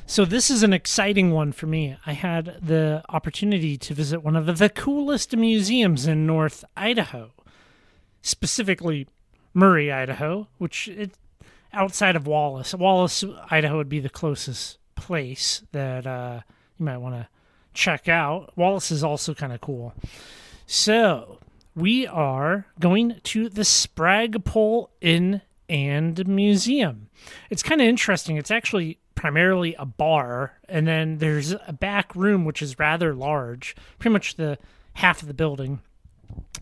So this is an exciting one for me. I had the opportunity to visit one of the coolest museums in North Idaho, specifically Murray, Idaho, which it outside of Wallace. Wallace, Idaho would be the closest place that you might want to check out. Wallace is also kind of cool. So we are going to the Sprag Inn and Museum. It's kind of interesting. It's actually primarily a bar, and then there's a back room which is rather large, pretty much the half of the building.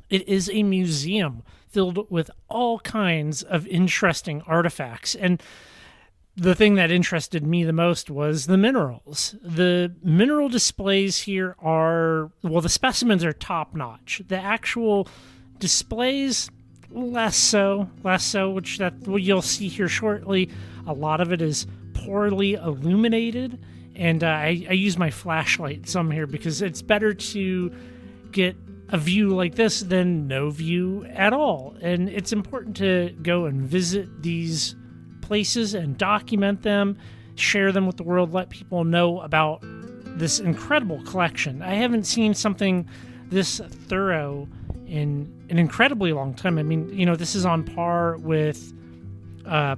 It is a museum filled with all kinds of interesting artifacts, and the thing that interested me the most was the minerals. The mineral displays here are, well, the specimens are top notch. The actual displays, less so, which you'll see here shortly. A lot of it is poorly illuminated, and I use my flashlight some here because it's better to get a view like this than no view at all. And it's important to go and visit these places and document them, share them with the world, let people know about this incredible collection. I haven't seen something this thorough in an incredibly long time. I mean, this is on par with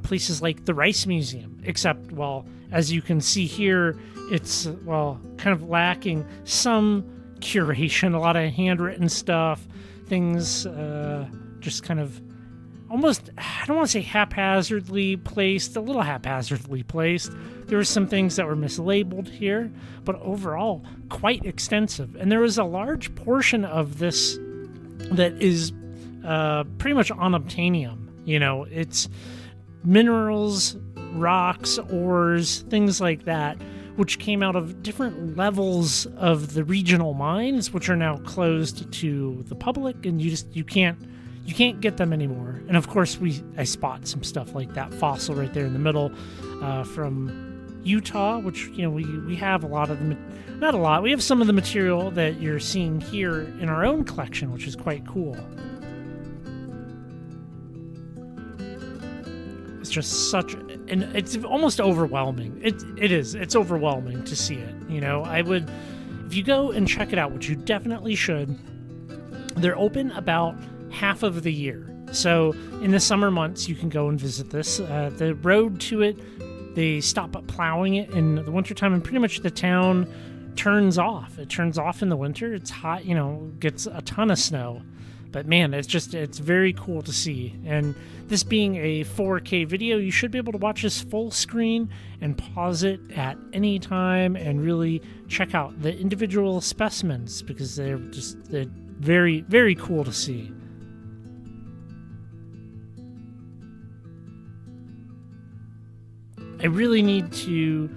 places like the Rice Museum, except, well, as you can see here, it's, well, kind of lacking some curation, a lot of handwritten stuff, things just kind of almost, I don't want to say haphazardly placed, a little haphazardly placed. There were some things that were mislabeled here, but overall quite extensive. And there was a large portion of this that is pretty much unobtainium. It's minerals, rocks, ores, things like that, which came out of different levels of the regional mines, which are now closed to the public, and you can't get them anymore. And of course, I spot some stuff like that fossil right there in the middle from Utah, which we have a lot of them. Not a lot. We have some of the material that you're seeing here in our own collection, which is quite cool. It's just it's almost overwhelming. It is. It's overwhelming to see it. If you go and check it out, which you definitely should, they're open about half of the year. So in the summer months, you can go and visit this. The road to it, they stop plowing it in the wintertime, and pretty much the town turns off. It turns off in the winter. It's hot, gets a ton of snow. But man, it's very cool to see. And this being a 4K video, you should be able to watch this full screen and pause it at any time and really check out the individual specimens, because they're very, very cool to see. I really need to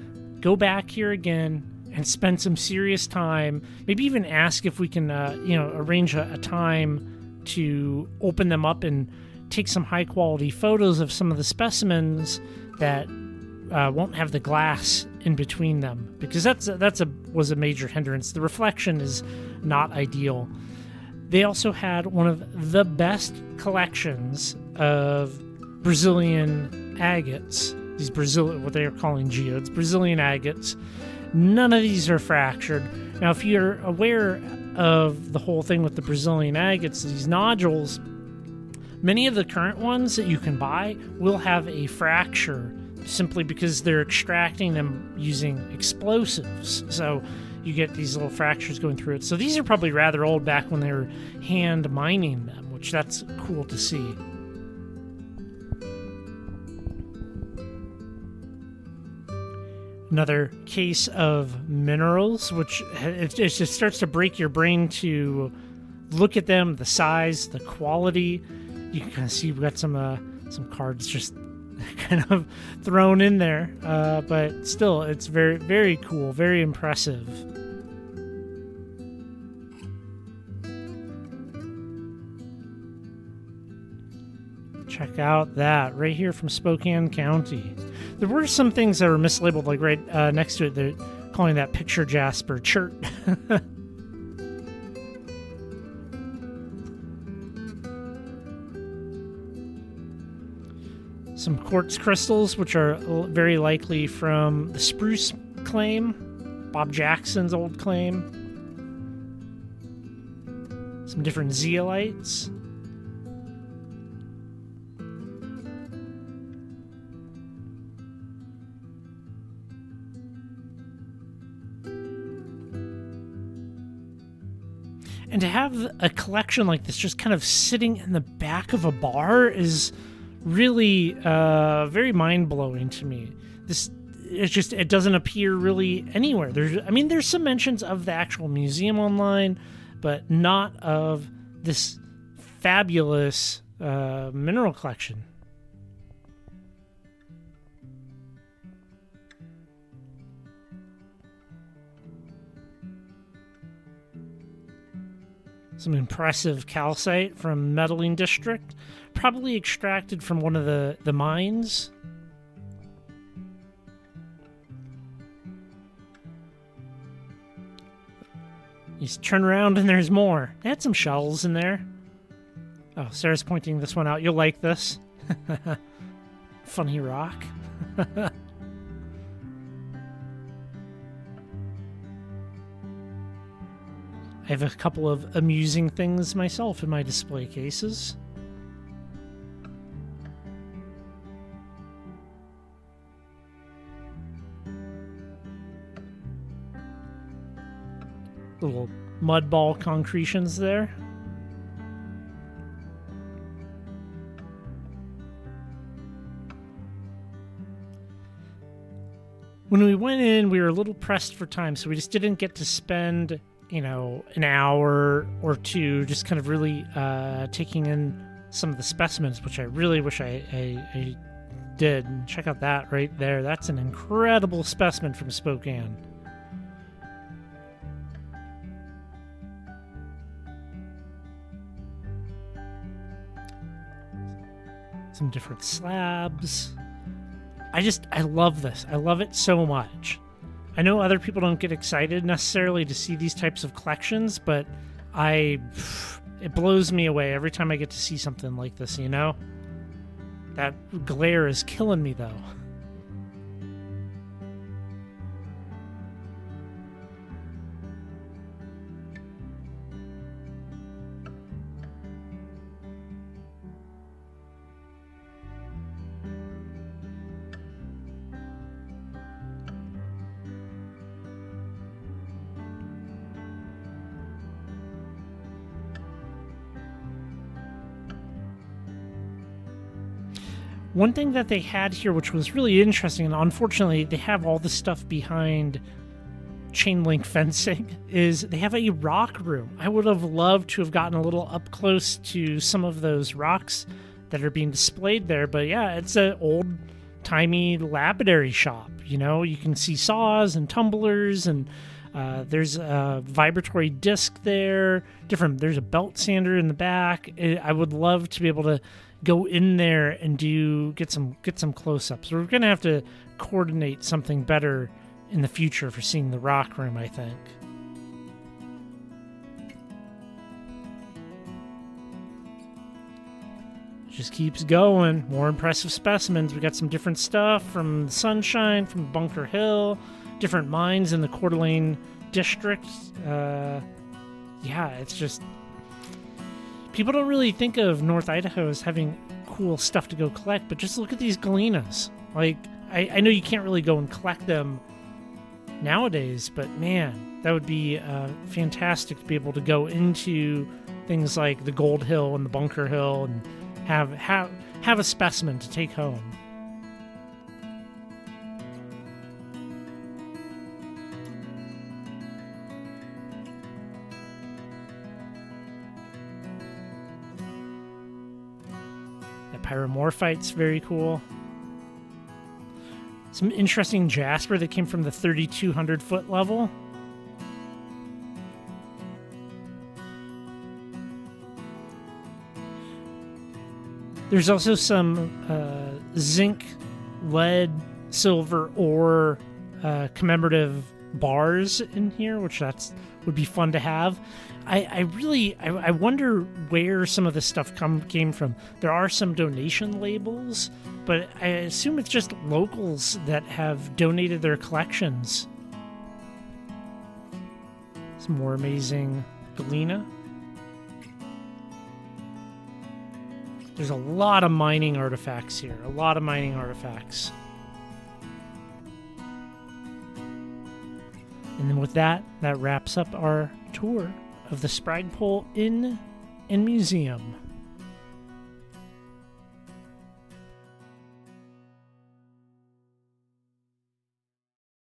go back here again and spend some serious time, maybe even ask if we can, arrange a time to open them up and take some high-quality photos of some of the specimens that won't have the glass in between them, because was a major hindrance. The reflection is not ideal. They also had one of the best collections of Brazilian agates. What they are calling geodes, Brazilian agates. None of these are fractured. Now, if you're aware of the whole thing with the Brazilian agates, these nodules, many of the current ones that you can buy will have a fracture simply because they're extracting them using explosives. So you get these little fractures going through it. So these are probably rather old, back when they were hand mining them, which that's cool to see. Another case of minerals, which it just starts to break your brain to look at them, the size, the quality. You can kind of see we've got some cards just kind of thrown in there, but still, it's very, very cool, very impressive. Check out that right here from Spokane County. There were some things that were mislabeled, like right next to it. They're calling that picture jasper chert. Some quartz crystals, which are very likely from the Spruce claim, Bob Jackson's old claim. Some different zeolites. And to have a collection like this just kind of sitting in the back of a bar is really very mind-blowing to me. It doesn't appear really anywhere. There's some mentions of the actual museum online, but not of this fabulous mineral collection. Some impressive calcite from Metalling District, probably extracted from one of the mines. You just turn around and there's more. They had some shells in there. Oh, Sarah's pointing this one out. You'll like this. Funny rock. I have a couple of amusing things myself in my display cases. Little mud ball concretions there. When we went in, we were a little pressed for time, so we just didn't get to spend, an hour or two just kind of really taking in some of the specimens, which I really wish I did. And check out that right there. That's an incredible specimen from Spokane. Some different slabs. I love this. I love it so much. I know other people don't get excited necessarily to see these types of collections, but it blows me away every time I get to see something like this, That glare is killing me, though. One thing that they had here, which was really interesting, and unfortunately they have all the stuff behind chain link fencing, is they have a rock room. I would have loved to have gotten a little up close to some of those rocks that are being displayed there, but yeah, it's an old-timey lapidary shop. You can see saws and tumblers, and there's a vibratory disc there. There's a belt sander in the back. I would love to be able to go in there and get some close-ups. We're gonna have to coordinate something better in the future for seeing the rock room, I think. Just keeps going. More impressive specimens. We got some different stuff from the Sunshine, from Bunker Hill, different mines in the Coeur d'Alene district. It's just... People don't really think of North Idaho as having cool stuff to go collect, but just look at these gallinas. Like, I know you can't really go and collect them nowadays, but man, that would be fantastic to be able to go into things like the Gold Hill and the Bunker Hill and have a specimen to take home. Pyromorphite's very cool. Some interesting jasper that came from the 3,200 foot level. There's also some zinc, lead, silver ore commemorative bars in here, which would be fun to have. I wonder where some of this stuff came from. There are some donation labels, but I assume it's just locals that have donated their collections. Some more amazing galena. There's a lot of mining artifacts here. A lot of mining artifacts. And then with that wraps up our tour of the Sprag Inn and Museum.